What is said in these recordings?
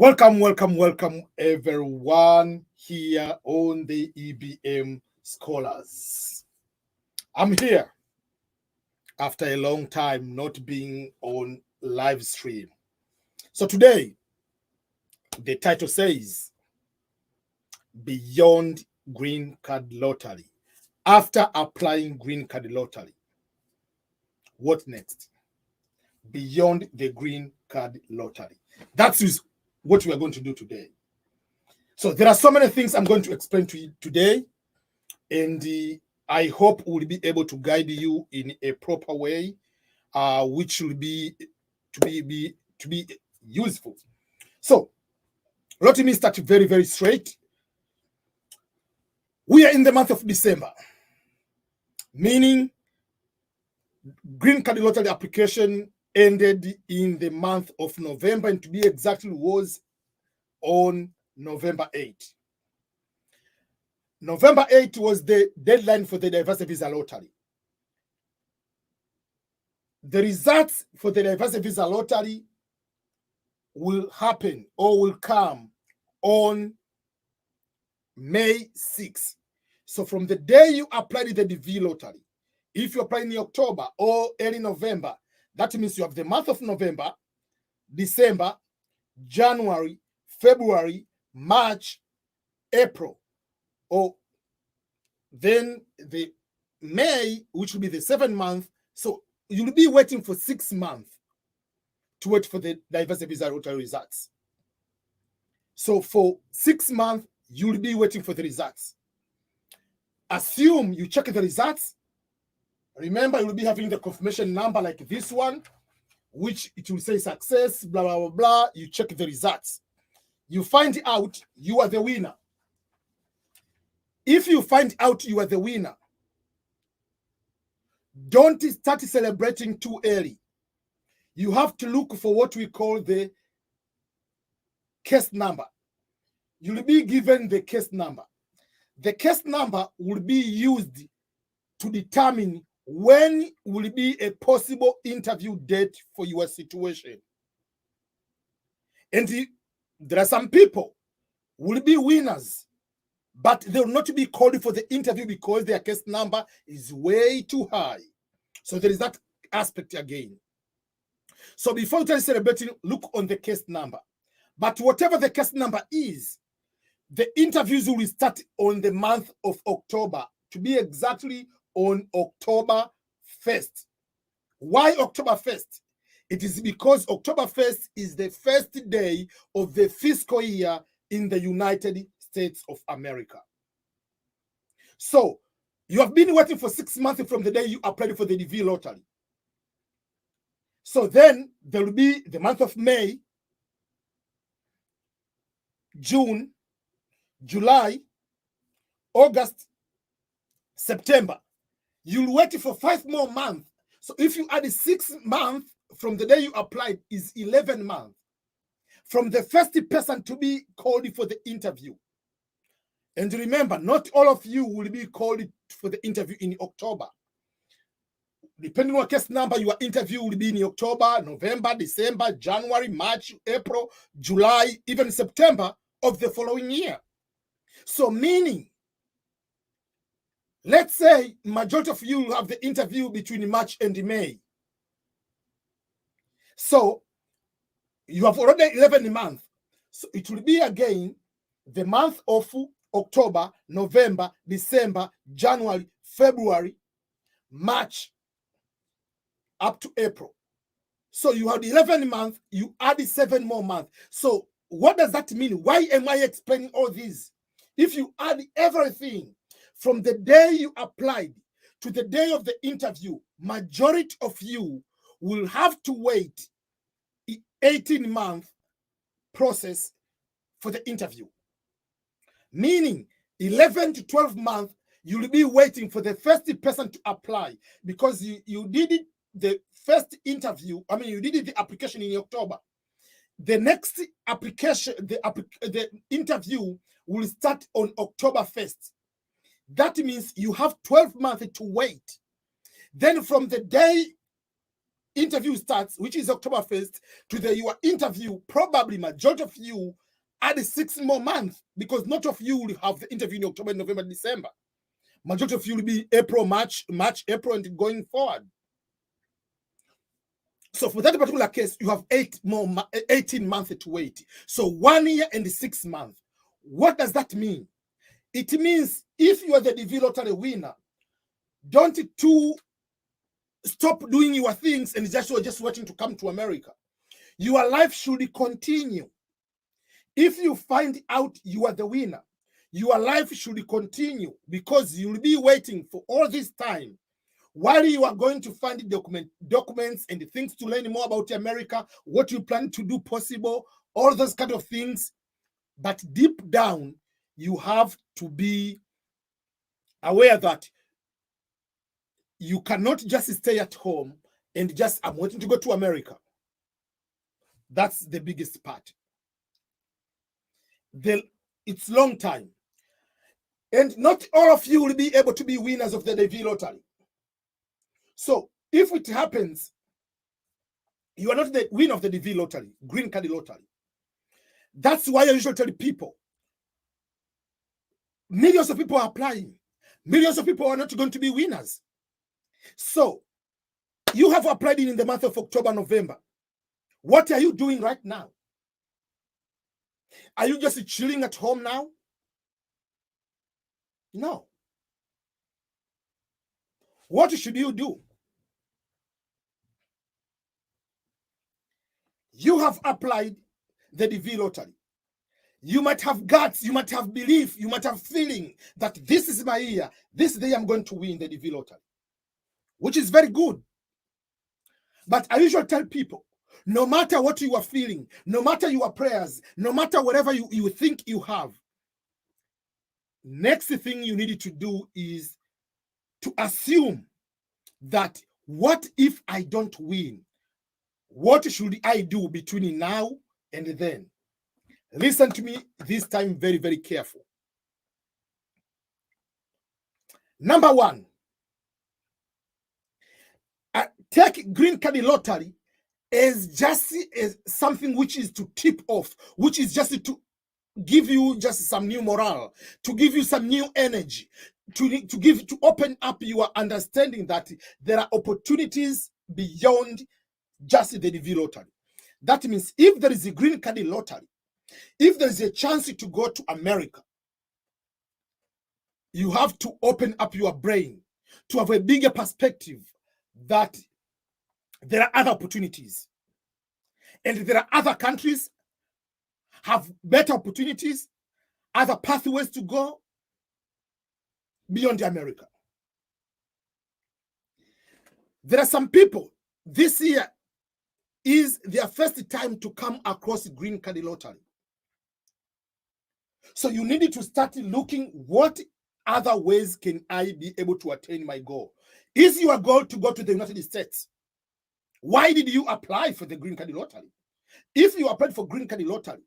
Welcome, everyone here on the EBM Scholars. I'm here after a long time not being on live stream. So today, the title says Beyond Green Card Lottery. After applying Green Card Lottery, what next? Beyond the Green Card Lottery. That is what we are going to do today. So there are so many things I'm going to explain to you today, and I hope we'll be able to guide you in a proper way, which will be to be useful. So let me start very straight. We are in the month of December, meaning Green Card Lottery application ended in the month of November, and to be exactly was on November 8th. November 8th was the deadline for the Diversity Visa Lottery. The results for the Diversity Visa Lottery will happen or will come on May 6th. So from the day you apply to the DV Lottery, if you apply in October or early November, that means you have the month of November, December, January, February, March, April, or then the May, which will be the 7th month. So you'll be waiting for 6 months to wait for the Diversity Visa Lottery results. So for 6 months, you'll be waiting for the results. Assume you check the results. Remember, you'll be having the confirmation number like this one, which it will say success, blah, blah, blah, blah. You check the results. You find out you are the winner. If you find out you are the winner, don't start celebrating too early. You have to look for what we call the case number. You'll be given the case number. The case number will be used to determine when will be a possible interview date for your situation. And there are some people who will be winners, but they will not be called for the interview because their case number is way too high. So there is that aspect again. So before you start celebrating, look on the case number. But whatever the case number is, the interviews will start on the month of October, to be exactly on October 1st. Why October 1st? It is because October 1st is the first day of the fiscal year in the United States of America. So you have been waiting for 6 months from the day you applied for the DV lottery. So then there will be the month of May, June, July, August, September. You'll wait for 5 more months. So if you add 6 months from the day you applied, is 11 months from the first person to be called for the interview. And remember, not all of you will be called for the interview in October. Depending on case number, your interview will be in October, November, December, January, March, April, July, even September of the following year. So meaning, let's say majority of you will have the interview between March and May. So you have already 11 months. So it will be again the month of October, November, December, January, February, March, up to April. So you have 11 months, you add 7 more months. So what does that mean? Why am I explaining all this? If you add everything from the day you applied to the day of the interview, majority of you will have to wait 18-month process for the interview. Meaning 11 to 12 months, you'll be waiting for the first person to apply because you did it, the first interview, you did the application in October. The next application, the interview will start on October 1st. That means you have 12 months to wait. Then from the day interview starts, which is October 1st, to your interview, probably majority of you add 6 more months, because not of you will have the interview in October, November, December. Majority of you will be April, March, April, and going forward. So for that particular case, you have 18 months to wait. So 1 year and 6 months. What does that mean? It means if you are the DV lottery winner, don't stop doing your things and just waiting to come to America. Your life should continue. If you find out you are the winner, your life should continue, because you'll be waiting for all this time while you are going to find documents and things to learn more about America, what you plan to do possible, all those kind of things. But deep down, you have to be aware that you cannot just stay at home and just, I'm waiting to go to America. That's the biggest part. It's long time. And not all of you will be able to be winners of the DV lottery. So if it happens, you are not the winner of the DV lottery, green card lottery. That's why I usually tell people, millions of people are applying. Millions of people are not going to be winners. So you have applied in the month of October, November. What are you doing right now? Are you just chilling at home now? No. What should you do? You have applied the DV lottery. You might have guts, you might have belief, you might have feeling that this is my year, this day I'm going to win the DV lottery, which is very good. But I usually tell people, no matter what you are feeling, no matter your prayers, no matter whatever you think you have, next thing you need to do is to assume that, what if I don't win? What should I do between now and then? Listen to me this time very, very careful. Number one, take green card lottery as just as something which is to tip off, which is just to give you just some new morale, to give you some new energy, to open up your understanding that there are opportunities beyond just the DV lottery. That means if there is a green card lottery, if there is a chance to go to America, you have to open up your brain to have a bigger perspective that there are other opportunities. And there are other countries have better opportunities, other pathways to go beyond America. There are some people, this year is their first time to come across green card lottery. So you need to start looking, what other ways can I be able to attain my goal? Is your goal to go to the United States? Why did you apply for the green card lottery? If you applied for green card lottery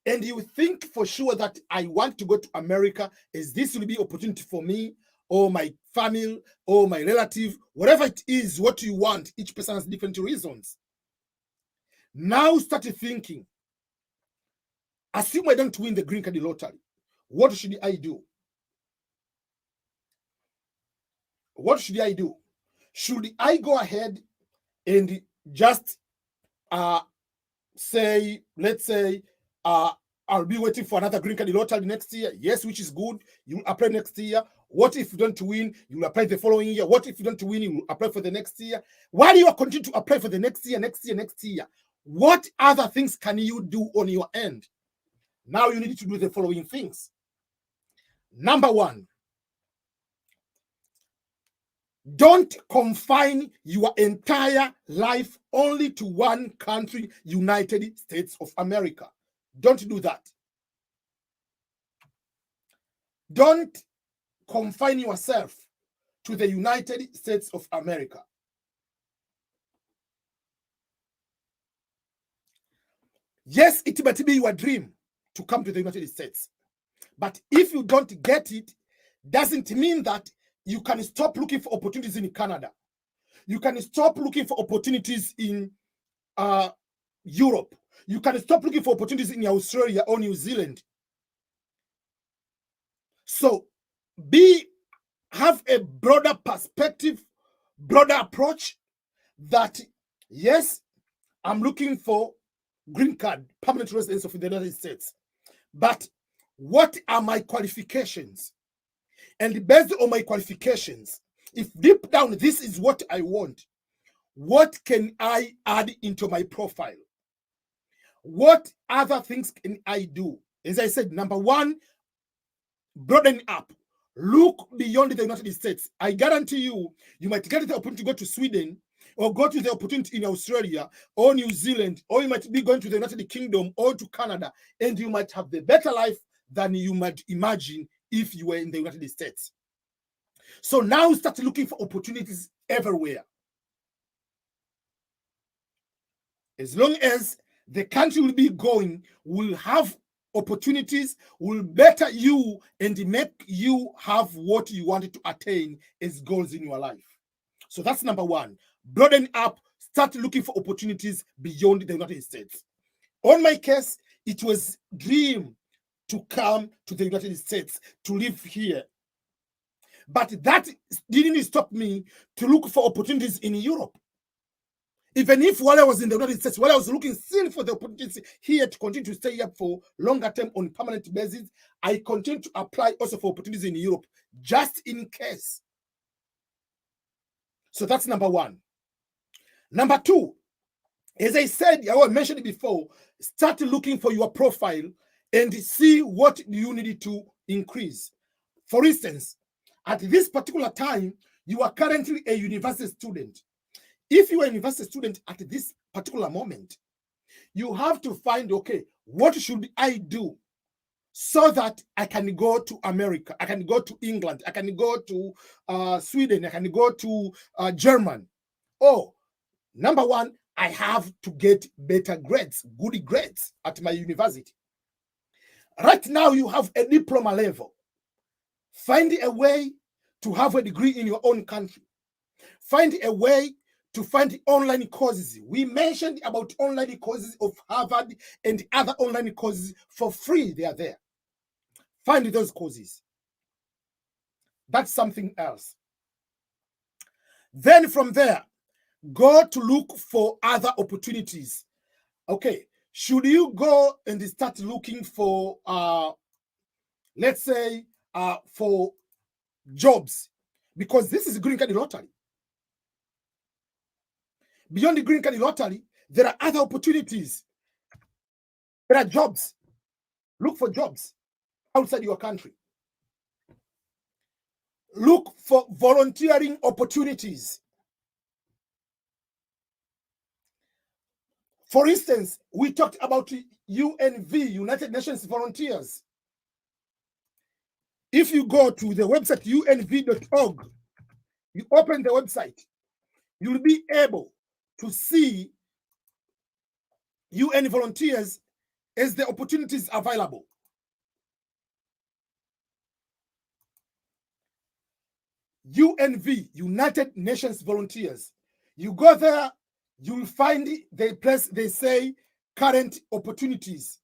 and you think for sure that I want to go to America, as this will be opportunity for me or my family or my relative, whatever it is, what you want, each person has different reasons. Now start thinking, assume I don't win the green card lottery. What should I do? What should I do? Should I go ahead and just say, let's say, I'll be waiting for another green card lottery next year? Yes, which is good. You apply next year. What if you don't win? You will apply the following year. What if you don't win? You will apply for the next year. Why do you continue to apply for the next year, next year, next year? What other things can you do on your end? Now you need to do the following things. Number one, don't confine your entire life only to one country, United States of America. Don't do that. Don't confine yourself to the United States of America. Yes, it might be your dream to come to the United States. But if you don't get it, doesn't mean that you can stop looking for opportunities in Canada. You can stop looking for opportunities in Europe. You can stop looking for opportunities in Australia or New Zealand. So have a broader perspective, broader approach that, yes, I'm looking for green card, permanent residence of the United States. But what are my qualifications? And based on my qualifications, if deep down this is what I want, what can I add into my profile? What other things can I do? As I said, number one, broaden up. Look beyond the United States. I guarantee you, you might get the opportunity to go to Sweden, or go to the opportunity in Australia or New Zealand, or you might be going to the United Kingdom or to Canada, and you might have the better life than you might imagine if you were in the United States. So now start looking for opportunities everywhere. As long as the country will be going, will have opportunities, will better you and make you have what you wanted to attain as goals in your life. So that's number one. Broaden up, start looking for opportunities beyond the United States. On my case, it was dream to come to the United States, to live here. But that didn't stop me to look for opportunities in Europe. Even if while I was in the United States, while I was looking still for the opportunities here to continue to stay here for longer term on permanent basis, I continue to apply also for opportunities in Europe, just in case. So that's number one. Number two, as I said, I mentioned it before, start looking for your profile and see what you need to increase. For instance, at this particular time, you are currently a university student. If you are a university student at this particular moment, you have to find, okay, what should I do so that I can go to America, I can go to England, I can go to Sweden, I can go to Germany. Oh, number one, I have to get better grades, good grades at my university. Right now, you have a diploma level. Find a way to have a degree in your own country. Find a way to find online courses. We mentioned about online courses of Harvard and other online courses for free. They are there. Find those courses. That's something else. Then from there, go to look for other opportunities. Okay, should you go and start looking for, let's say, for jobs? Because this is green card lottery. Beyond the green card lottery, there are other opportunities. There are jobs. Look for jobs outside your country. Look for volunteering opportunities. For instance, we talked about UNV, United Nations Volunteers. If you go to the website unv.org, you open the website, you'll be able to see UN volunteers as the opportunities available. UNV, United Nations Volunteers. You go there, you'll find the place they say current opportunities.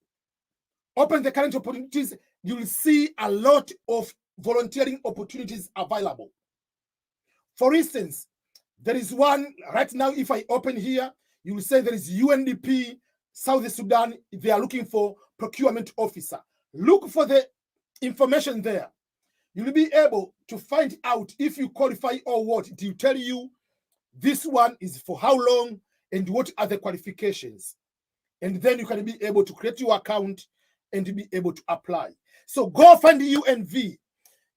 Open the current opportunities, you'll see a lot of volunteering opportunities available. For instance, there is one right now. If I open here, you will say there is UNDP, South Sudan. They are looking for procurement officer. Look for the information there. You will be able to find out if you qualify or what. It will tell you this one is for how long and what are the qualifications. And then you can be able to create your account and be able to apply. So go find the UNV,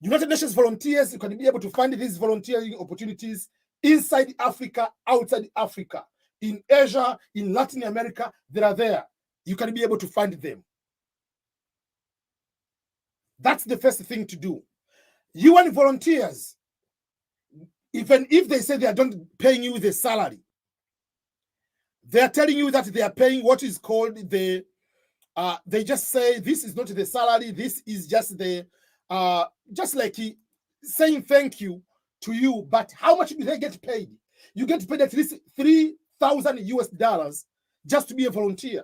United Nations Volunteers. You can be able to find these volunteering opportunities inside Africa, outside Africa, in Asia, in Latin America. They are there. You can be able to find them. That's the first thing to do. UN volunteers, even if they say they are not paying you the salary, they are telling you that they are paying what is called the, they just say this is not the salary, this is just the, just like saying thank you to you. But how much do they get paid? You get paid at least $3,000 just to be a volunteer.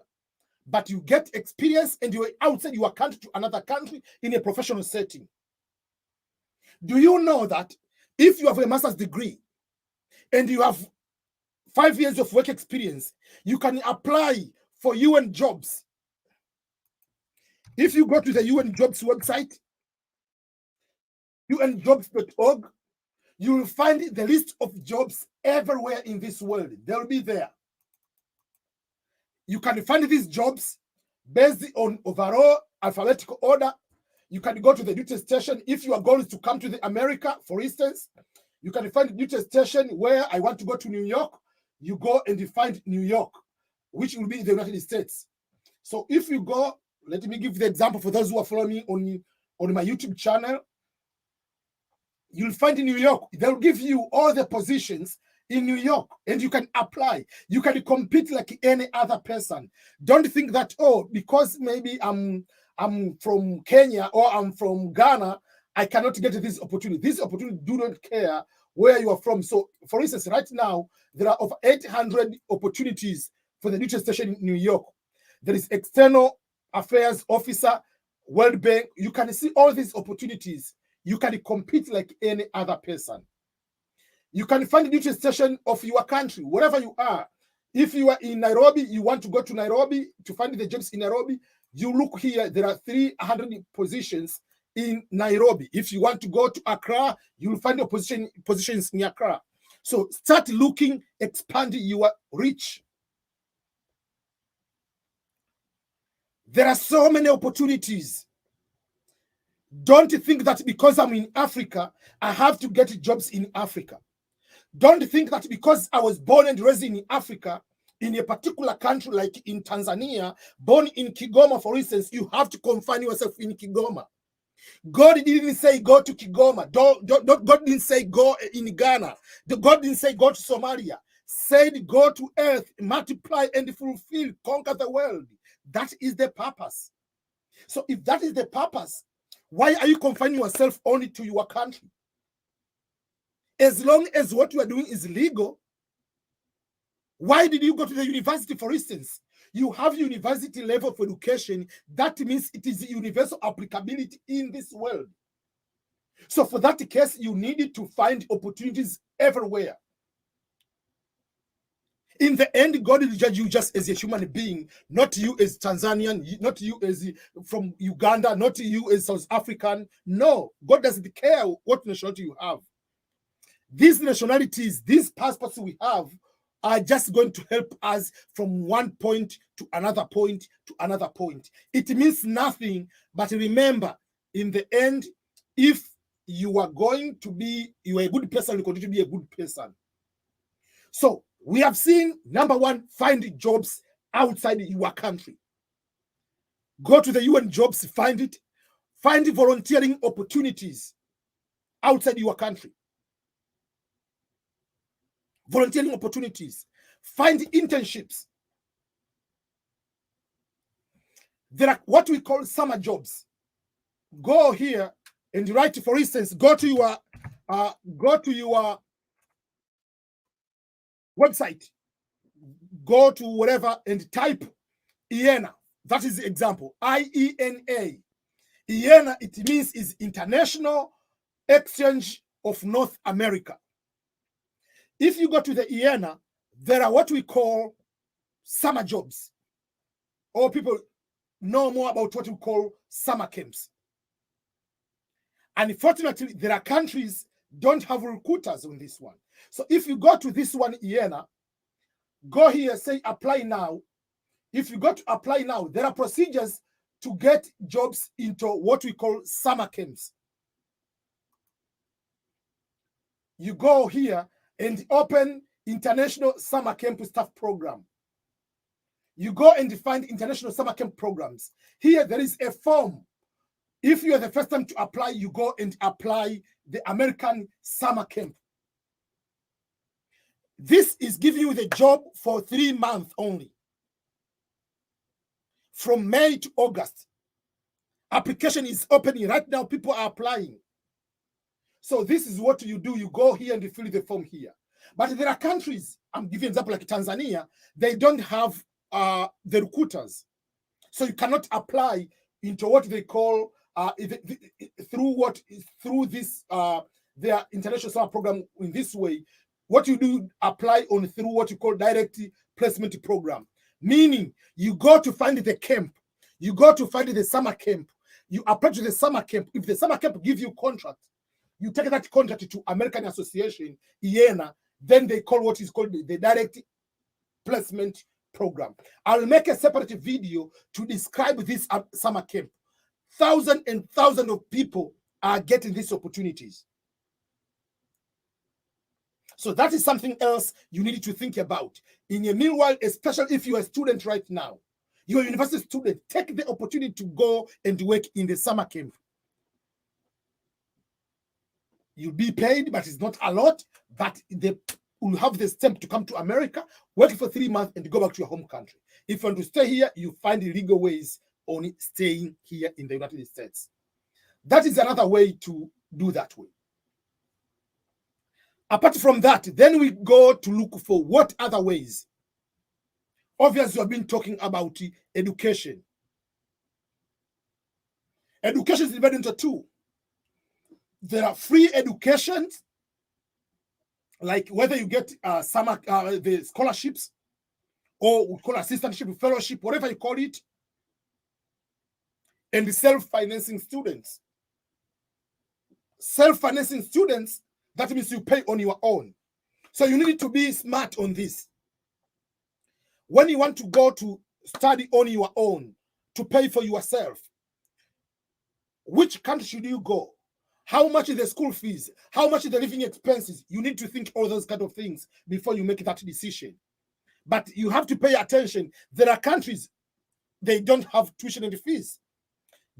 But you get experience and you're outside your country to another country in a professional setting. Do you know that if you have a master's degree and you have 5 years of work experience, you can apply for UN jobs? If you go to the UN jobs website, unjobs.org, you will find the list of jobs everywhere in this world. They'll be there. You can find these jobs based on overall alphabetical order. You can go to the duty station. If your goal is to come to the America, for instance, you can find duty station where I want to go to New York. You go and you find New York, which will be the United States. So if you go, let me give the example for those who are following me on my YouTube channel. You'll find in New York, they'll give you all the positions in New York and you can apply. You can compete like any other person. Don't think that, oh, because maybe I'm from Kenya or I'm from Ghana, I cannot get this opportunity. This opportunity do not care where you are from. So, for instance, right now, there are over 800 opportunities for the duty station in New York. There is external affairs officer, World Bank. You can see all these opportunities. You can compete like any other person. You can find the duty station of your country, wherever you are. If you are in Nairobi, you want to go to Nairobi to find the jobs in Nairobi, you look here, there are 300 positions in Nairobi. If you want to go to Accra, you will find your positions in Accra. So start looking, expand your reach. There are so many opportunities. Don't think that because I'm in Africa, I have to get jobs in Africa. Don't think that because I was born and raised in Africa, in a particular country like in Tanzania, born in Kigoma, for instance, you have to confine yourself in Kigoma. God didn't say go to Kigoma. God didn't say go in Ghana. God didn't say go to Somalia. Said go to earth, multiply and fulfill, conquer the world. That is the purpose. So if that is the purpose, why are you confining yourself only to your country? As long as what you are doing is legal, why did you go to the university, for instance? You have university level of education. That means it is universal applicability in this world. So for that case, you needed to find opportunities everywhere. In the end, God will judge you just as a human being, not you as Tanzanian, not you as from Uganda, not you as South African. No, God doesn't care what nationality you have. These nationalities, these passports we have are just going to help us from one point to another point to another point. It means nothing, but remember, in the end, if you are going to be, you are a good person, you continue to be a good person. So we have seen, number one, find jobs outside your country. Go to the UN jobs, find it. Find volunteering opportunities outside your country. Volunteering opportunities. Find internships. There are what we call summer jobs. Go here and write, for instance, go to your website, go to whatever and type IENA. That is the example. IENA. IENA, it means is International Exchange of North America. If you go to the IENA, there are what we call summer jobs. Or people know more about what we call summer camps. Unfortunately, there are countries don't have recruiters on this one. So if you go to this one, IENA, go here, say apply now. If you go to apply now, there are procedures to get jobs into what we call summer camps. You go here and open International Summer Camp Staff Program. You go and find International Summer Camp Programs. Here, there is a form. If you are the first time to apply, you go and apply the American Summer Camp. This is giving you the job for 3 months only. From May to August. Application is opening. Right now, people are applying. So this is what you do. You go here and you fill the form here. But there are countries, I'm giving an example like Tanzania, they don't have the recruiters. So you cannot apply into what they call through this their international summer program in this way. What you do, apply on through what you call direct placement program, meaning you go to find the camp, you go to find the summer camp, you apply to the summer camp. If the summer camp gives you contract, you take that contract to American Association, IENA, then they call what is called the direct placement program. I'll make a separate video to describe this summer camp. Thousands and thousands of people are getting these opportunities. So that is something else you need to think about. In your meanwhile, especially if you're a student right now, you're a university student, take the opportunity to go and work in the summer camp. You'll be paid, but it's not a lot, but they will have the stamp to come to America, work for 3 months, and go back to your home country. If you want to stay here, you find the legal ways on staying here in the United States. That is another way to do that way. Apart from that, then we go to look for what other ways. Obviously, we have been talking about education. Education is divided into two. There are free educations, like whether you get the scholarships, or we call assistantship, fellowship, whatever you call it, and the self-financing students. Self-financing students, that means you pay on your own. So you need to be smart on this. When you want to go to study on your own, to pay for yourself, which country should you go? How much is the school fees? How much is the living expenses? You need to think all those kind of things before you make that decision. But you have to pay attention. There are countries, they don't have tuition and fees.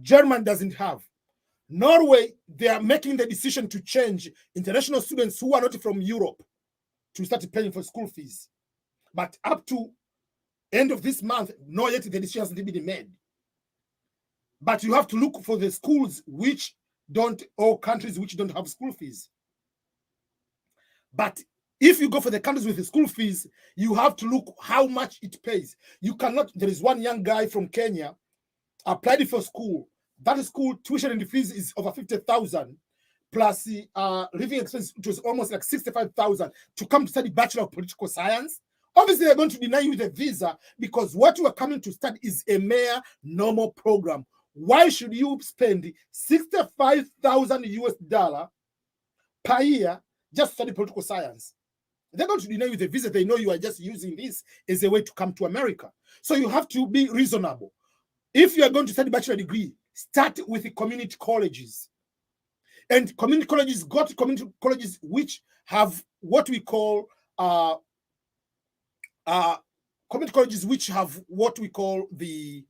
Germany doesn't have. Norway, they are making the decision to change international students who are not from Europe to start paying for school fees. But up to end of this month, not yet the decision hasn't been made. But you have to look for the schools which don't, or countries which don't have school fees. But if you go for the countries with the school fees, you have to look how much it pays. You cannot, there is one young guy from Kenya, applied for school. That school tuition and fees is over 50,000 plus the living expense, which was almost like 65,000 to come to study Bachelor of Political Science. Obviously, they're going to deny you the visa because what you are coming to study is a mere normal program. Why should you spend 65,000 US dollar per year just to study political science? They're going to deny you the visa. They know you are just using this as a way to come to America. So you have to be reasonable. If you are going to study bachelor degree, start with the community colleges. And community colleges, go to community colleges which have what we call community colleges which have what we call the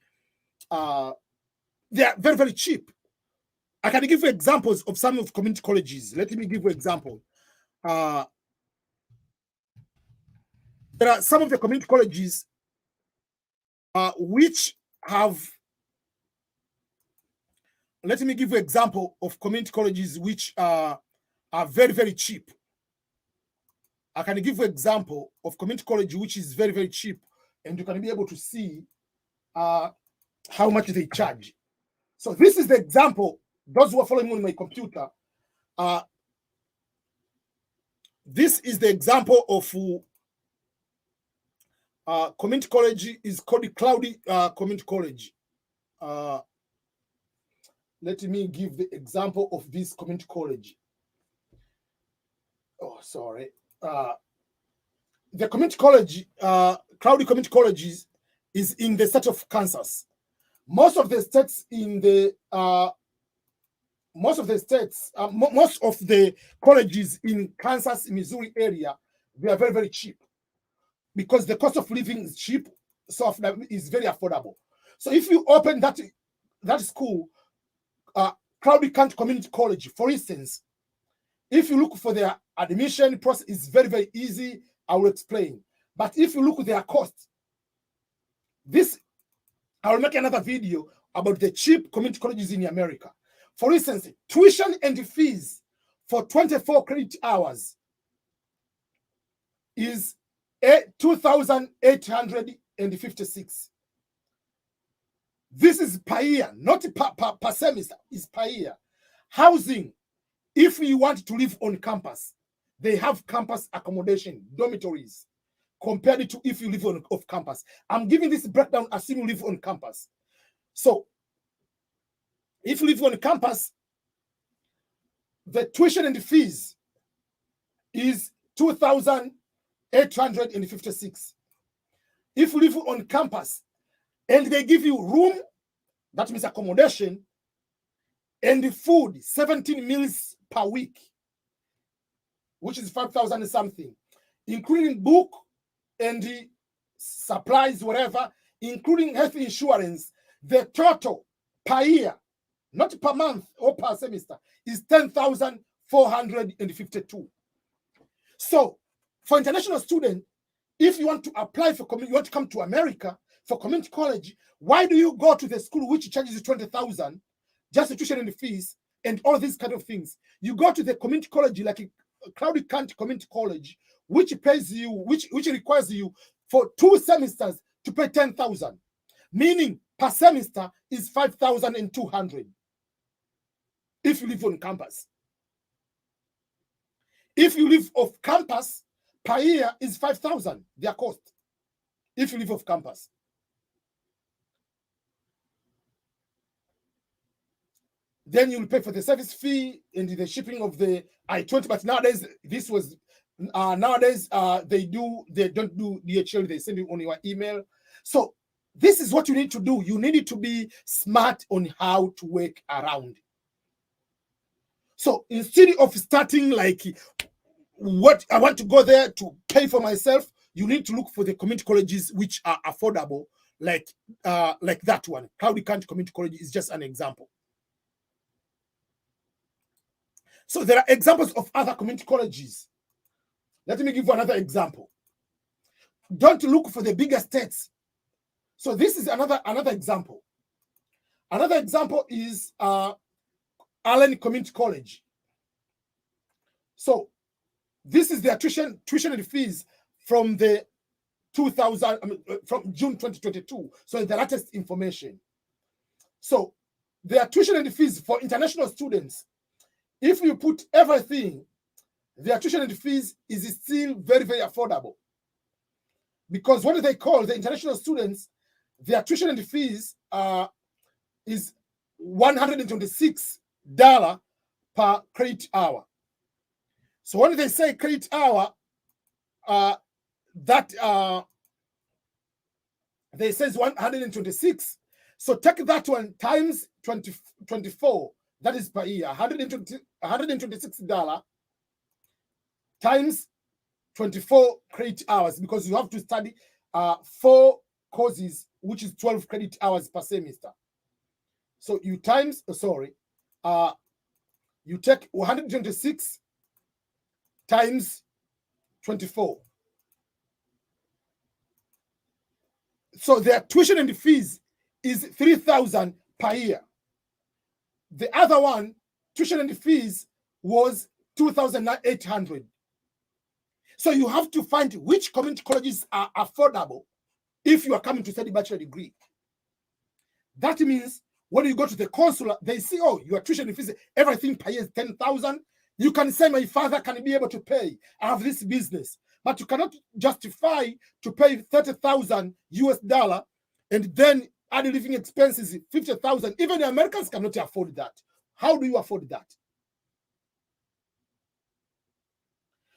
they are very, very cheap. I can give you examples of some of community colleges. Let me give you an example. There are some of the community colleges which have, let me give you an example of community colleges which are very, very cheap. I can give you an example of community college which is very, very cheap, and you can be able to see how much they charge. So this is the example. Those who are following me on my computer, this is the example of community college. Is called the Cloudy Community College. Let me give the example of this community college. Oh, sorry. The community college, Cloudy Community Colleges, is in the state of Kansas. Most of the states in the most of the colleges in Kansas, Missouri area, they are very, very cheap because the cost of living is cheap, so is very affordable. So if you open that school, Cloudy County Community College, for instance, if you look for their admission process, it's very, very easy. I will explain. But if you look at their cost, I will make another video about the cheap community colleges in America. For instance, tuition and fees for 24 credit hours is 2,856. This is per year, not per semester, is per year. Housing, if you want to live on campus, they have campus accommodation, dormitories, compared to if you live off campus. I'm giving this breakdown assuming you live on campus. So, if you live on campus, the tuition and the fees is 2,856. If you live on campus and they give you room, that means accommodation, and the food, 17 meals per week, which is 5,000 something, including book and the supplies, whatever, including health insurance, the total per year, not per month or per semester, is 10,452. So, for international students, if you want to apply for you want to come to America for community college, why do you go to the school which charges you 20,000, just the tuition and the fees and all these kind of things? You go to the community college like a Cloudy County Community College, which pays you, which requires you for 2 semesters to pay 10,000, meaning per semester is 5,200 if you live on campus. If you live off campus, per year is 5,000, their cost, if you live off campus. Then you'll pay for the service fee and the shipping of the I-20. But nowadays, they don't do DHL, they send you on your email. So this is what you need to do. You need to be smart on how to work around. So instead of starting like, what I want to go there to pay for myself, you need to look for the community colleges which are affordable, like that one. Cloudy County Community College is just an example. So there are examples of other community colleges. Let me give you another example. Don't look for the bigger states. So this is another example. Another example is Allen Community College. So this is their tuition and fees from the from June 2022. So the latest information. So their tuition and fees for international students, if you put everything, their tuition and fees is still very, very affordable. Because what do they call the international students? Their tuition and fees is $126 per credit hour. So when they say credit hour, they says 126. So take that one times 24. That is per year. $126 times 24 credit hours, because you have to study 4 courses, which is 12 credit hours per semester. So you times, you take 126 times 24. So their tuition and fees is 3,000 per year. The other one, tuition and fees, was 2,800. So you have to find which community colleges are affordable if you are coming to study bachelor degree. That means when you go to the consular, they see, oh, your tuition and fees, everything per year is 10,000. You can say, my father can be able to pay. I have this business. But you cannot justify to pay $30,000 and then add living expenses, 50,000. Even the Americans cannot afford that. How do you afford that?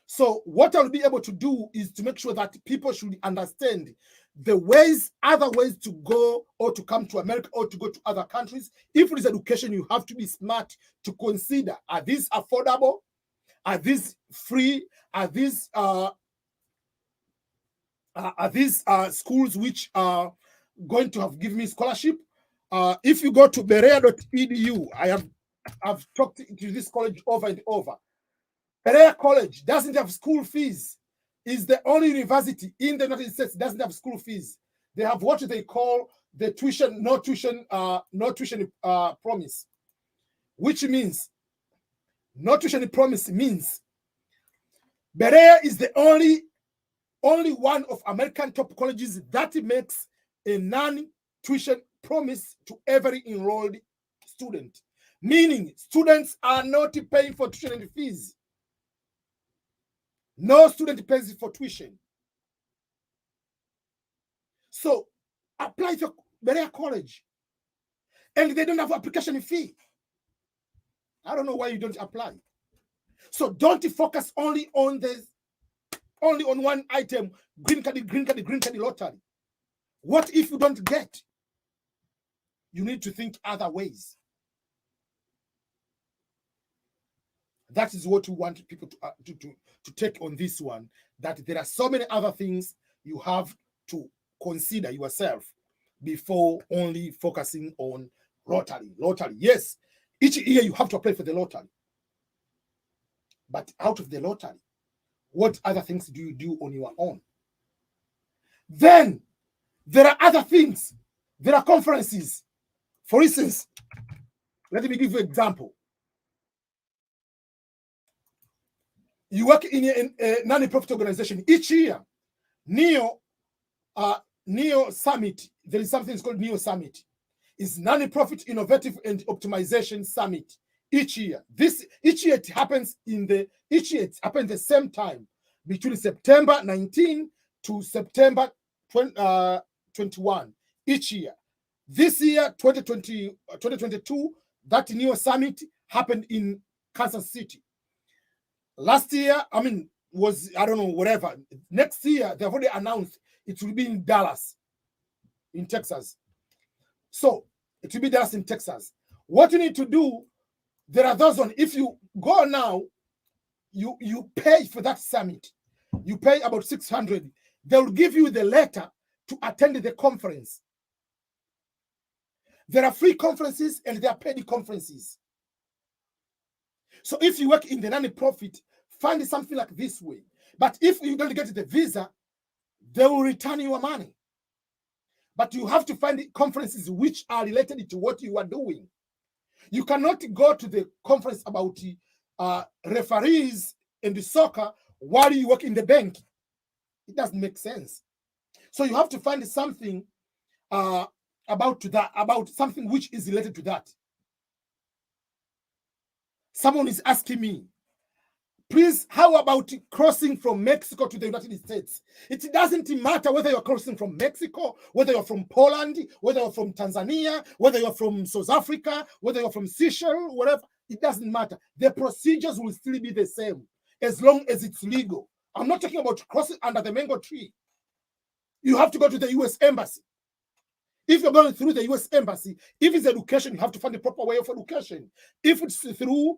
So what I'll be able to do is to make sure that people should understand the ways, other ways to go or to come to America or to go to other countries. If it is education, you have to be smart to consider, are these affordable? Are these free? Are these schools which are going to have given me scholarship? If you go to berea.edu, I've talked to this college over and over. Berea College doesn't have school fees. It's the only university in the United States doesn't have school fees. They have what they call the no tuition promise, which means no tuition promise means Berea is the only only one of American top colleges that makes a non-tuition promise to every enrolled student, meaning students are not paying for tuition fees. No student pays for tuition. So apply to Berea College, and they don't have application fee. I don't know why you don't apply. So don't focus only on one item, green card lottery. What if you don't get? You need to think other ways. That is what we want people to take on this one, that there are so many other things you have to consider yourself before only focusing on lottery. Yes, each year you have to apply for the lottery. But out of the lottery, what other things do you do on your own? Then there are other things. There are conferences. For instance, let me give you an example. You work in a non-profit organization. Each year, NEO Summit, there is something called NEO Summit. It's Non-Profit Innovative and Optimization Summit. Each year it happens the same time, between September 19 to September 21 each year. This year, 2022, that NEO Summit happened in Kansas City. Last year, was, I don't know, whatever. Next year, they've already announced it will be in Dallas, in Texas. So it will be Dallas in Texas. What you need to do, there are those on, if you go now, you pay for that summit. You pay about $600. They will give you the letter to attend the conference. There are free conferences and there are paid conferences. So if you work in the non-profit, find something like this way. But if you don't get the visa, they will return your money. But you have to find conferences which are related to what you are doing. You cannot go to the conference about referees in the soccer while you work in the bank. It doesn't make sense. So you have to find something about something which is related to that. Someone is asking me, please, how about crossing from Mexico to the United States? It doesn't matter whether you're crossing from Mexico, whether you're from Poland, whether you're from Tanzania, whether you're from South Africa, whether you're from Seychelles, whatever. It doesn't matter. The procedures will still be the same as long as it's legal. I'm not talking about crossing under the mango tree. You have to go to the U.S. Embassy. If you're going through the U.S. Embassy, if it's education, you have to find the proper way of education. If it's through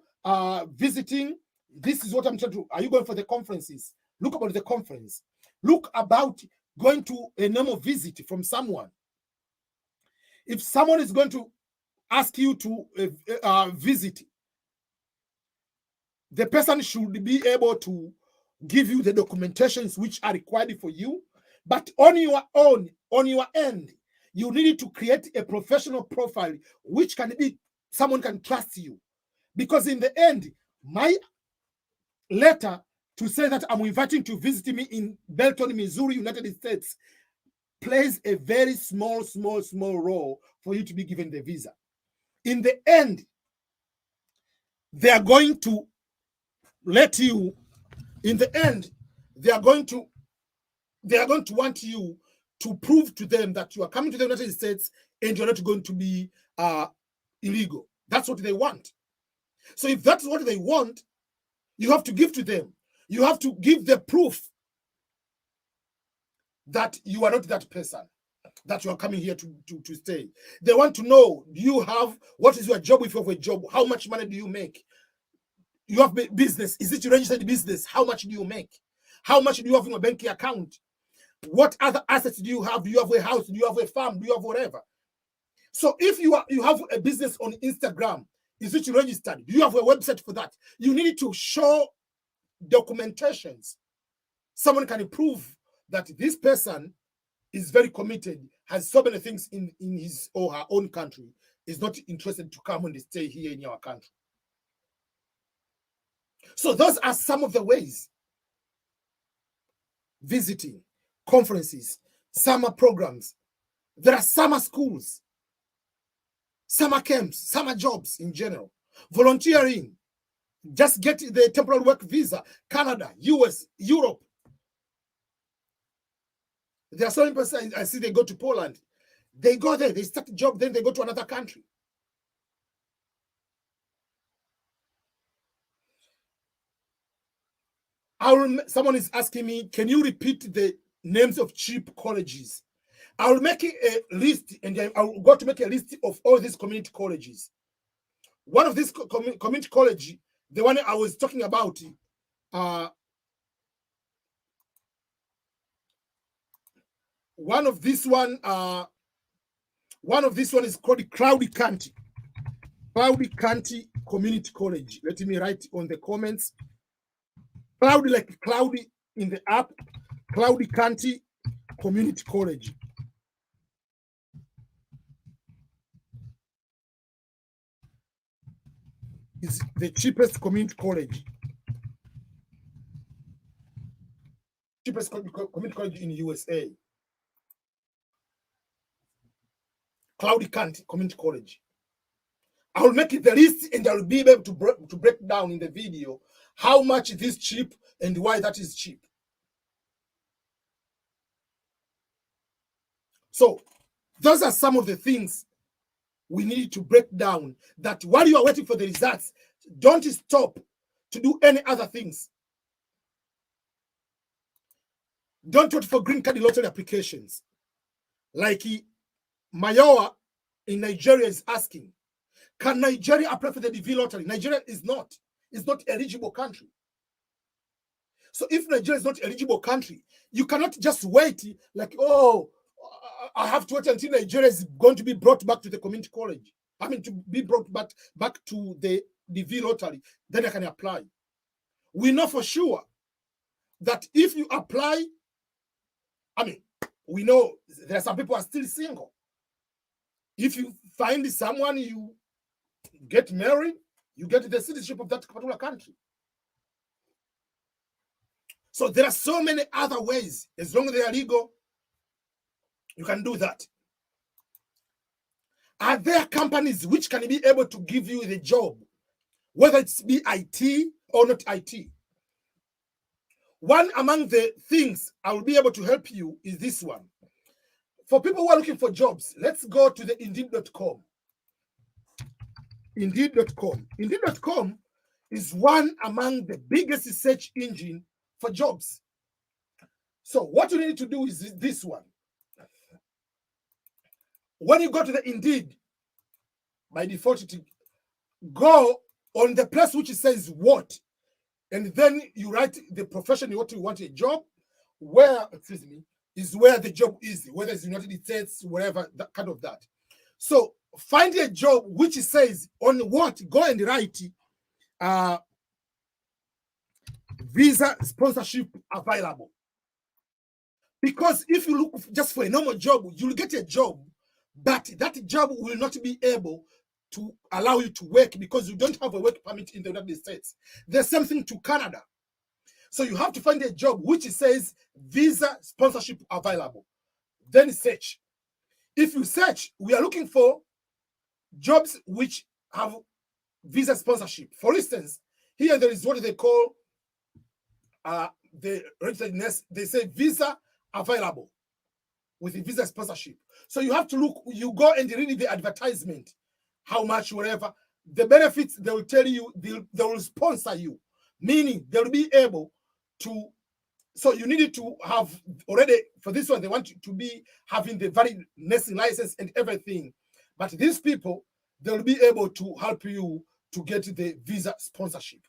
visiting, this is what I'm trying to do. Are you going for the conferences? Look about the conference. Look about going to a normal visit from someone. If someone is going to ask you to visit, the person should be able to give you the documentations which are required for you. But on your own, on your end, you need to create a professional profile which can be, someone can trust you. Because in the end, my letter to say that I'm inviting to visit me in Belton, Missouri, United States, plays a very small role for you to be given the visa. In the end, they are going to let you, in the end, they are going to want you to prove to them that you are coming to the United States and you're not going to be illegal. That's what they want. So if that's what they want, you have to give to them. You have to give the proof that you are not that person, that you are coming here to stay. They want to know, do you have, what is your job if you have a job? How much money do you make? You have business. Is it a registered business? How much do you make? How much do you have in your banking account? What other assets do you have? Do you have a house? Do you have a farm? Do you have whatever? So if you have a business on Instagram, is it registered? Do you have a website for that? You need to show documentations. Someone can prove that this person is very committed, has so many things in his or her own country, is not interested to come and stay here in our country. So those are some of the ways visiting, conferences, summer programs. There are summer schools, summer camps, summer jobs in general, volunteering. Just get the temporary work visa, Canada, US, Europe. There are so many people I see they go to Poland. They go there, they start a job, then they go to another country. Someone is asking me, can you repeat the names of cheap colleges? I will make a list, and I will go to make a list of all these community colleges. One of these community college, the one I was talking about, one of this one is called Cloudy County. Cloudy County Community College. Let me write on the comments. Cloudy, like cloudy in the app. Cloudy County Community College. Is the cheapest community college. Cheapest community college in USA. Cloudy County Community College. I will make it the list, and I will be able to break down in the video how much it is cheap and why that is cheap. So those are some of the things we need to break down, that while you are waiting for the results, don't stop to do any other things. Don't wait for green card lottery applications. Like Mayowa in Nigeria is asking, can Nigeria apply for the DV lottery? Nigeria is not eligible country. So if Nigeria is not eligible country, you cannot just wait like, oh, I have to wait until Nigeria is going to be brought back to the community college. I mean, to be brought back to the DV lottery, then I can apply. We know for sure that if you apply, I mean, we know there are some people who are still single. If you find someone, you get married, you get the citizenship of that particular country. So there are so many other ways. As long as they are legal, you can do that. Are there companies which can be able to give you the job, whether it's be IT or not IT? One among the things I will be able to help you is this one. For people who are looking for jobs, let's go to the Indeed.com. Indeed.com. Indeed.com is one among the biggest search engine for jobs. So what you need to do is this one. When you go to the Indeed, by default, go on the place which says what, and then you write the profession you want a job, where, excuse me, is where the job is, whether it's United States, wherever, that kind of that. So find a job which says on what, go and write visa sponsorship available. Because if you look just for a normal job, you'll get a job, but that job will not be able to allow you to work because you don't have a work permit in the United States. There's something to Canada. So you have to find a job which says visa sponsorship available. Then search. If you search, we are looking for jobs which have visa sponsorship. For instance, here there is what they call the registeredness. They say visa available with a visa sponsorship. So you have to look, you go and read the advertisement, how much, whatever. The benefits, they will tell you, they will sponsor you, meaning they'll be able to. So you needed to have already, for this one, they want you to be having the valid nursing license and everything. But these people, they'll be able to help you to get the visa sponsorship.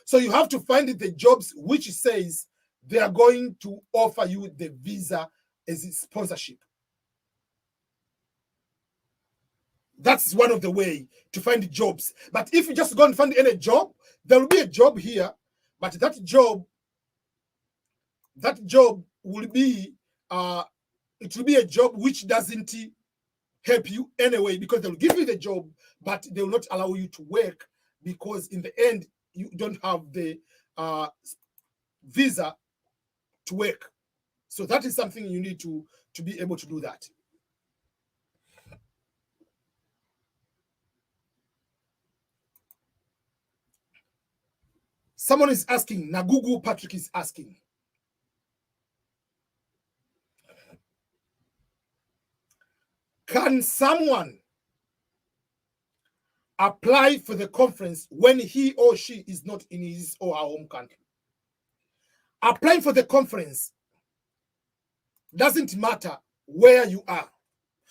So you have to find the jobs which says they are going to offer you the visa as a sponsorship. That's one of the way to find jobs. But if you just go and find any job, there will be a job here, but that job will be it will be a job which doesn't help you anyway, because they'll give you the job, but they will not allow you to work because in the end you don't have the visa to work. So that is something you need to be able to do that. Someone is asking, Nagugu Patrick is asking, can someone apply for the conference when he or she is not in his or her home country? Applying for the conference doesn't matter where you are.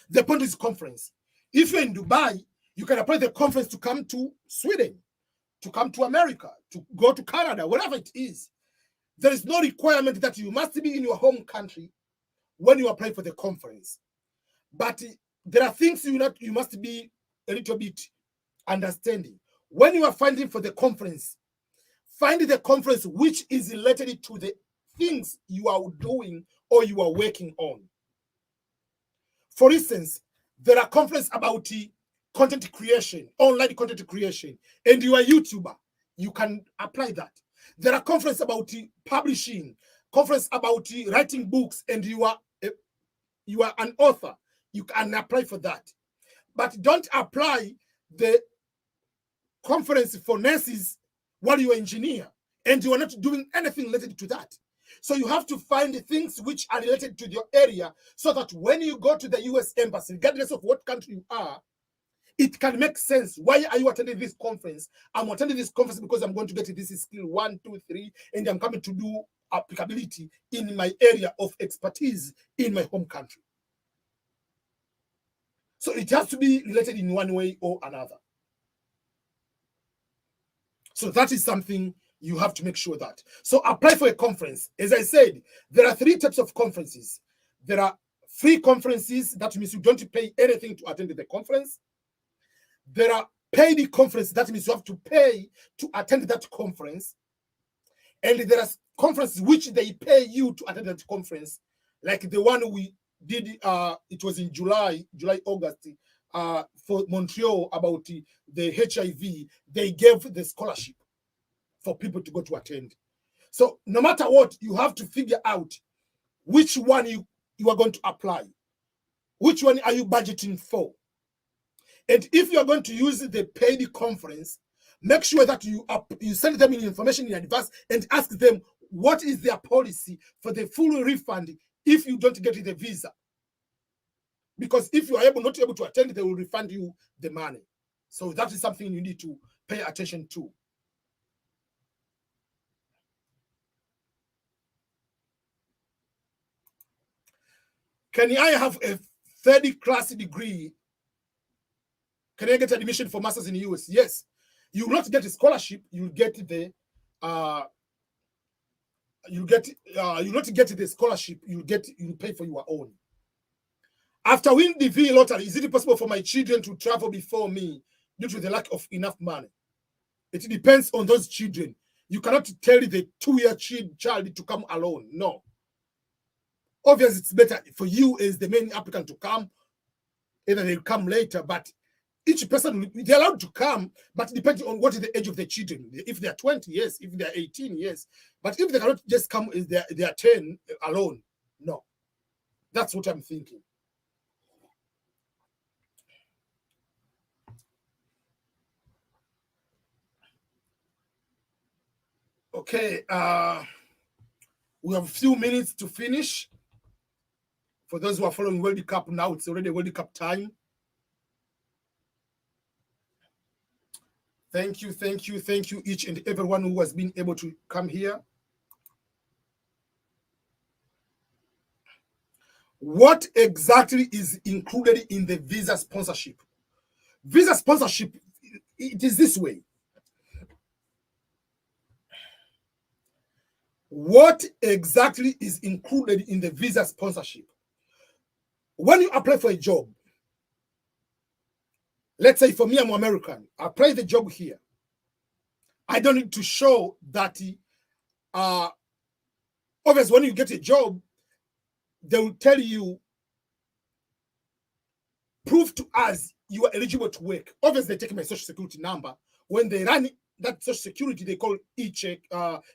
The point is conference. If you're in Dubai, you can apply the conference to come to Sweden, to come to America, to go to Canada, whatever it is. There is no requirement that you must be in your home country when you apply for the conference. But there are things you must be a little bit understanding. When you are finding for the conference, find the conference which is related to the things you are doing or you are working on. For instance, there are conferences about content creation, online content creation, and you are a YouTuber, you can apply that. There are conferences about publishing, conference about writing books, and you are an author, you can apply for that. But don't apply the conference for nurses while you are an engineer and you are not doing anything related to that. So you have to find the things which are related to your area so that when you go to the US Embassy, regardless of what country you are, it can make sense. Why are you attending this conference? I'm attending this conference because I'm going to get this skill 1, 2, 3, and I'm coming to do applicability in my area of expertise in my home country. So it has to be related in one way or another. So that is something you have to make sure that. So apply for a conference. As I said, there are 3 types of conferences. There are free conferences. That means you don't pay anything to attend the conference. There are paid conferences. That means you have to pay to attend that conference. And there are conferences which they pay you to attend that conference, like the one we did. It was in July, August, for Montreal about the HIV. They gave the scholarship for people to go to attend. So no matter what, you have to figure out which one you are going to apply. Which one are you budgeting for? And if you are going to use the paid conference, make sure that you send them in information in advance and ask them what is their policy for the full refund if you don't get the visa. Because if you are not able to attend, they will refund you the money. So that is something you need to pay attention to. Can I have a 3rd-class degree? Can I get admission for masters in the US? Yes. You will not get a scholarship. You'll get the you'll not get the scholarship. You'll pay for your own. After winning the V lottery, is it possible for my children to travel before me due to the lack of enough money? It depends on those children. You cannot tell the 2-year child to come alone. No. Obviously, it's better for you as the main applicant to come. Either they'll come later, but each person, they're allowed to come, but depending on what is the age of the children. If they're 20, yes. If they're 18, yes. But if they cannot just come, they're 10 alone, no. That's what I'm thinking. Okay, we have a few minutes to finish. For those who are following World Cup now, it's already World Cup time. Thank you, each and everyone who has been able to come here. What exactly is included in the visa sponsorship? Visa sponsorship, it is this way. What exactly is included in the visa sponsorship? When you apply for a job, let's say for me, I'm American, I apply the job here. I don't need to show that, obviously when you get a job, they will tell you, prove to us you are eligible to work. Obviously, they take my social security number. When they run that social security, they call e-check,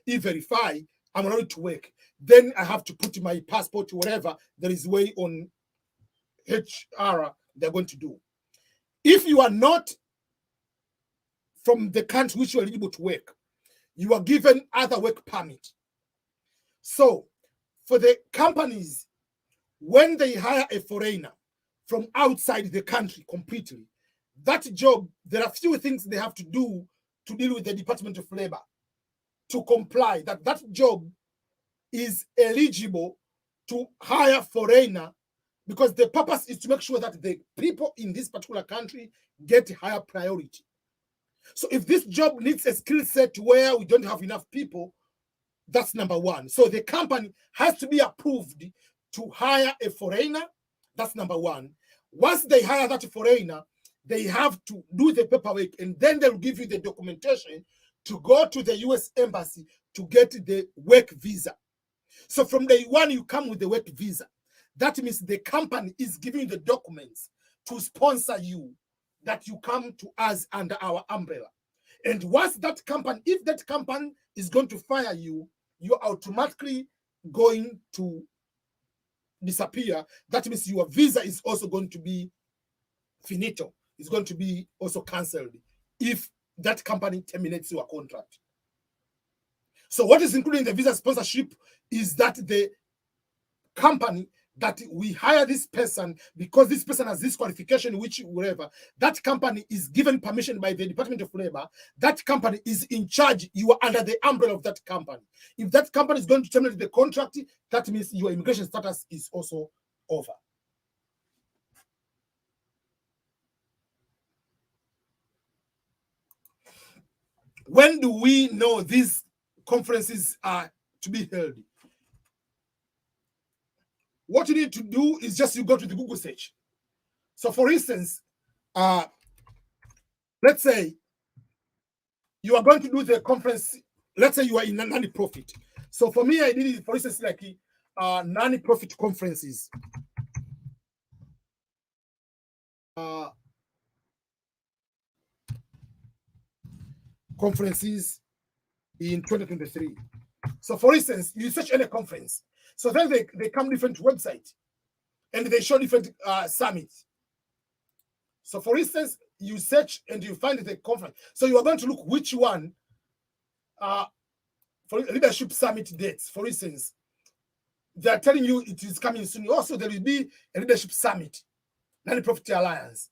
e-verify. I'm allowed to work. Then I have to put my passport to whatever there is way on HR they're going to do. If you are not from the country which you are eligible to work, you are given other work permit. So for the companies, when they hire a foreigner from outside the country completely, that job, there are few things they have to do to deal with the Department of Labor to comply that that job is eligible to hire foreigner, because the purpose is to make sure that the people in this particular country get higher priority. So if this job needs a skill set where we don't have enough people, that's number one. So the company has to be approved to hire a foreigner. That's number one. Once they hire that foreigner, they have to do the paperwork, and then they'll give you the documentation to go to the US Embassy to get the work visa. So from day one, you come with the work visa. That means the company is giving you the documents to sponsor you, that you come to us under our umbrella. And once that company, if that company is going to fire you, you're automatically going to disappear. That means your visa is also going to be finito. It's going to be also cancelled if that company terminates your contract. So what is included in the visa sponsorship is that the company that we hire this person, because this person has this qualification, which whatever, that company is given permission by the Department of Labor. That company is in charge. You are under the umbrella of that company. If that company is going to terminate the contract, that means your immigration status is also over. When do we know these conferences are to be held? What you need to do is just you go to the Google search. So for instance, let's say you are going to do the conference. Let's say you are in a non-profit. So for me, I did it, for instance, like non-profit conferences. Conferences in 2023. So for instance, you search any conference. So then they come different websites and they show different summits. So for instance, you search and you find the conference. So you are going to look which one for leadership summit dates. For instance, they are telling you it is coming soon. Also, there will be a leadership summit, non-profit alliance.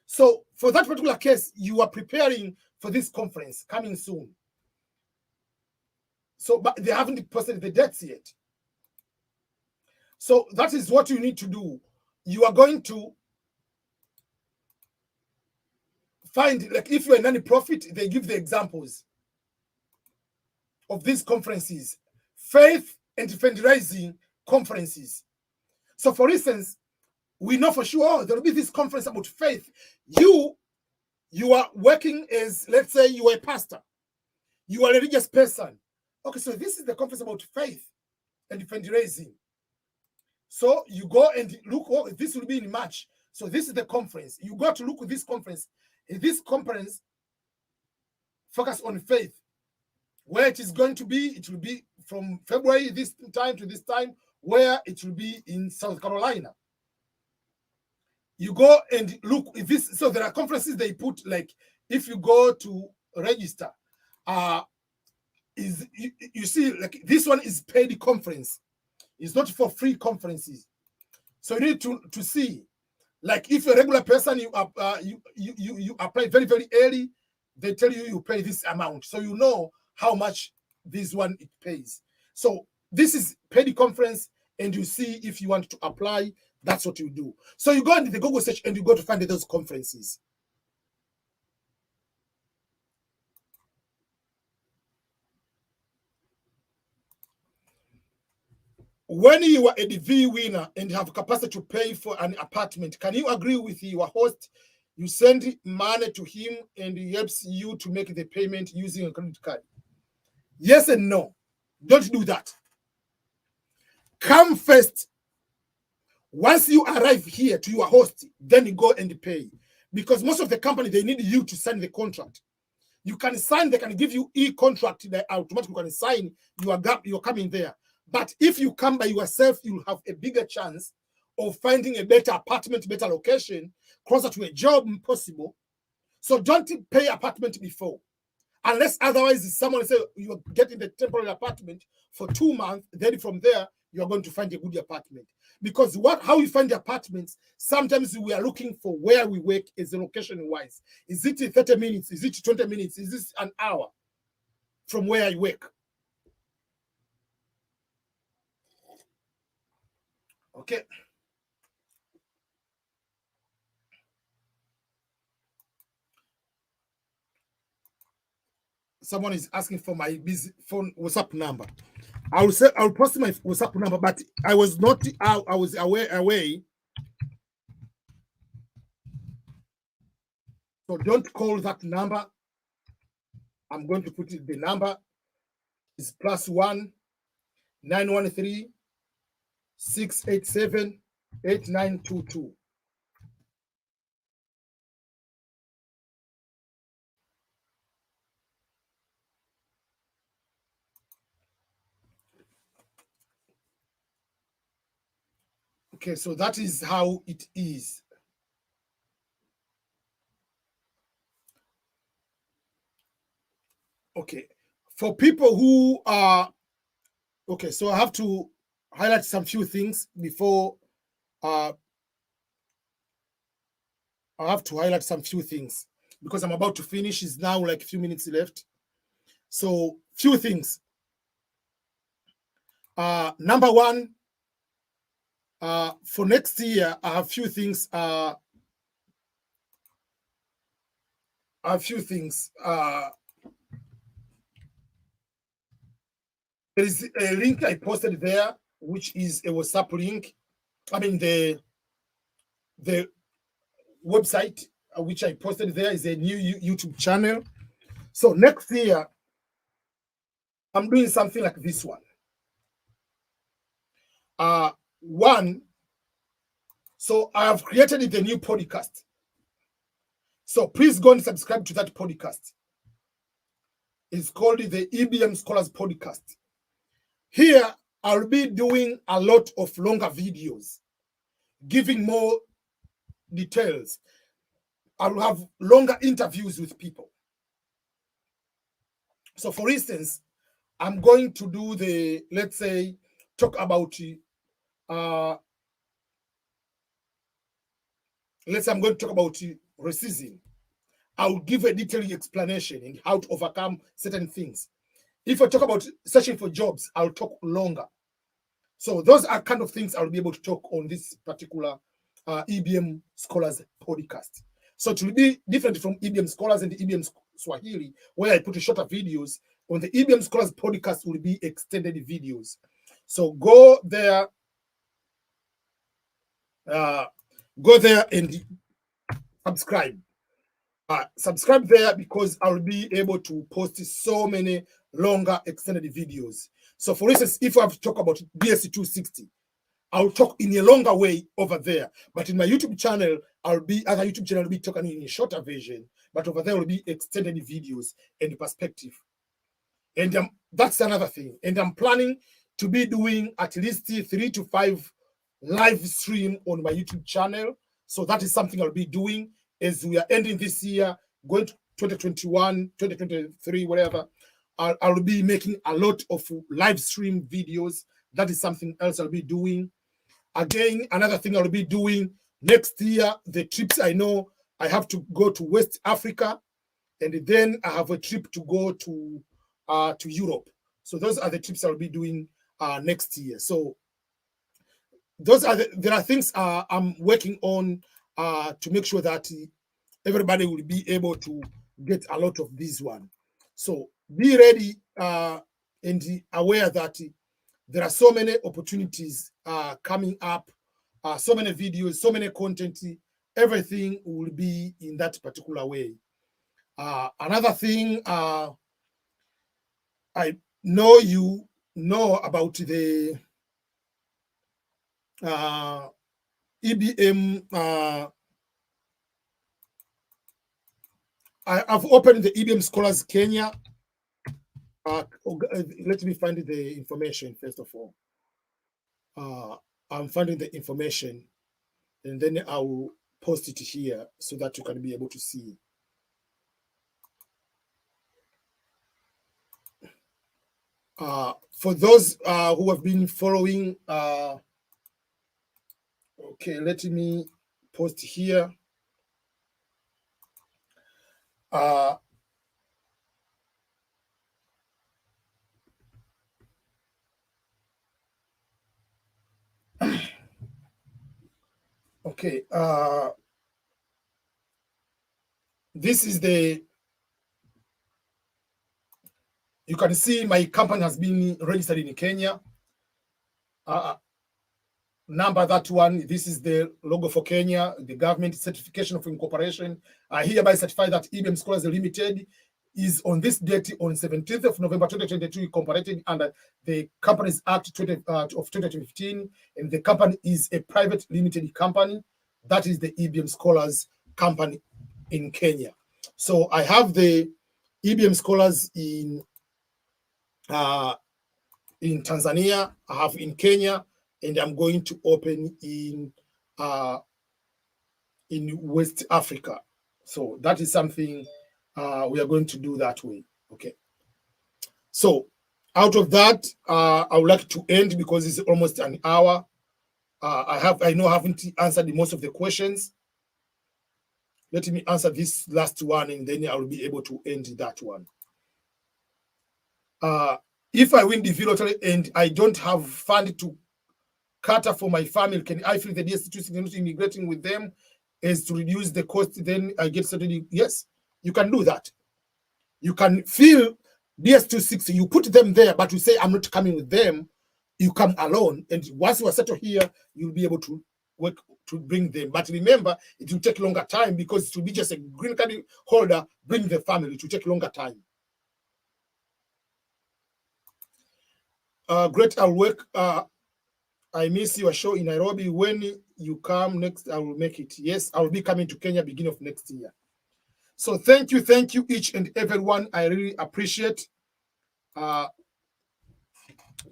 So for that particular case, you are preparing for this conference coming soon. So, but they haven't posted the dates yet. So that is what you need to do. You are going to find, like if you're a non-profit, they give the examples of these conferences, faith and fundraising conferences. So for instance, we know for sure there will be this conference about faith. You are working as, let's say you are a pastor, you are a religious person. Okay, so this is the conference about faith and fundraising. So you go and look, oh, this will be in March. So this is the conference. You go to look at this conference. This conference focus on faith. Where it is going to be, it will be from February this time to this time, where it will be in South Carolina. You go and look if this. So there are conferences they put, like if you go to register, you see, like this one is paid conference. It's not for free conferences. So you need to see, like if you're a regular person, you apply very, very early, they tell you you pay this amount. So you know how much this one it pays. So this is paid conference, and you see if you want to apply, that's what you do. So you go into the Google search and you go to find those conferences. When you are a DV winner and have capacity to pay for an apartment, can you agree with your host? You send money to him and he helps you to make the payment using a credit card. Yes and no. Don't do that. Come first. Once you arrive here to your host, then you go and pay. Because most of the company, they need you to sign the contract. You can sign, they can give you e-contract, automatically you can sign, you're coming there. But if you come by yourself, you'll have a bigger chance of finding a better apartment, better location, closer to a job possible. So don't pay apartment before. Unless otherwise someone say you're getting the temporary apartment for 2 months, then from there you're going to find a good apartment. Because how you find the apartments, sometimes we are looking for where we work is the location wise. Is it 30 minutes? Is it 20 minutes? Is this an hour from where I work? Okay. Someone is asking for my busy phone WhatsApp number. I'll post my WhatsApp number, but I was not out. I was away. So don't call that number. I'm going to put it, the number is +1 913 687 8922. Okay, so that is how it is. Okay, for people who are okay, so I have to highlight some few things before I have to highlight some few things because I'm about to finish. It's now like a few minutes left. So few things. Number one, for next year, I have few things. There is a link I posted there, which is a WhatsApp link. I mean the website which I posted there is a new YouTube channel. So next year, I'm doing something like this one. So I have created the new podcast. So please go and subscribe to that podcast. It's called the EBM Scholars Podcast. Here, I'll be doing a lot of longer videos, giving more details. I'll have longer interviews with people. So for instance, I'm going to do let's say, talk about, let's say I'm going to talk about racism. I'll give a detailed explanation in how to overcome certain things. If I talk about searching for jobs, I'll talk longer. So those are kind of things I'll be able to talk on this particular EBM Scholars podcast. So it will be different from EBM Scholars and the EBM Swahili, where I put shorter videos. On the EBM Scholars podcast will be extended videos. So go there and subscribe. Subscribe there because I'll be able to post so many longer extended videos. So for instance, if I have to talk about BSc 260, I'll talk in a longer way over there. But in my YouTube channel, other YouTube channel will be talking in a shorter version, but over there will be extended videos and perspective. And that's another thing. And I'm planning to be doing at least 3 to 5 live stream on my YouTube channel. So that is something I'll be doing as we are ending this year, going to 2021, 2023, whatever. I'll be making a lot of live stream videos. That is something else I'll be doing. Again, another thing I'll be doing next year, the trips I know I have to go to West Africa, and then I have a trip to go to Europe. So those are the trips I'll be doing next year. So there are things I'm working on to make sure that everybody will be able to get a lot of this one. So be ready and aware that there are so many opportunities coming up, so many videos, so many content. Everything will be in that particular way. Another thing, I know you know about the EBM I've opened the EBM Scholars Kenya. Let me find the information first of all. I'm finding the information, and then I will post it here so that you can be able to see. For those who have been following, okay, let me post here. Okay, this is the, you can see my company has been registered in Kenya. Number that one, this is the logo for Kenya, the government certification of incorporation. I hereby certify that EBM Scholars Limited is on this date on 17th of November 2022 incorporated under the Companies Act of 2015, and the company is a private limited company. That is the EBM Scholars company in Kenya. So I have the EBM Scholars in Tanzania, I have in Kenya, and I'm going to open in West Africa. So that is something we are going to do that way. Okay. So out of that, I would like to end because it's almost an hour. I know I haven't answered most of the questions. Let me answer this last one, and then I will be able to end that one. If I win the lottery and I don't have fund to cater for my family, can I feel the DS2 not immigrating with them is to reduce the cost? Then I get started. Yes, you can do that. You can feel DS260, you put them there, but you say, I'm not coming with them. You come alone. And once you are settled here, you'll be able to work to bring them. But remember, it will take longer time because it will be just a green card holder, bring the family. It will take longer time. Great, I'll work. I miss your show in Nairobi. When you come next, I will make it. Yes, I will be coming to Kenya beginning of next year. So thank you each and everyone. I really appreciate.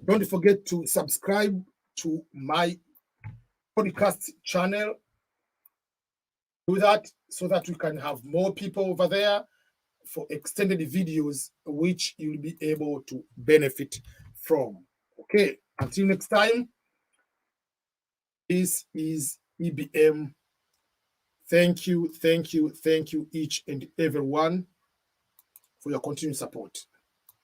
Don't forget to subscribe to my podcast channel. Do that so that we can have more people over there for extended videos, which you'll be able to benefit from. Okay, until next time, this is EBM. Thank you, each and everyone, for your continued support.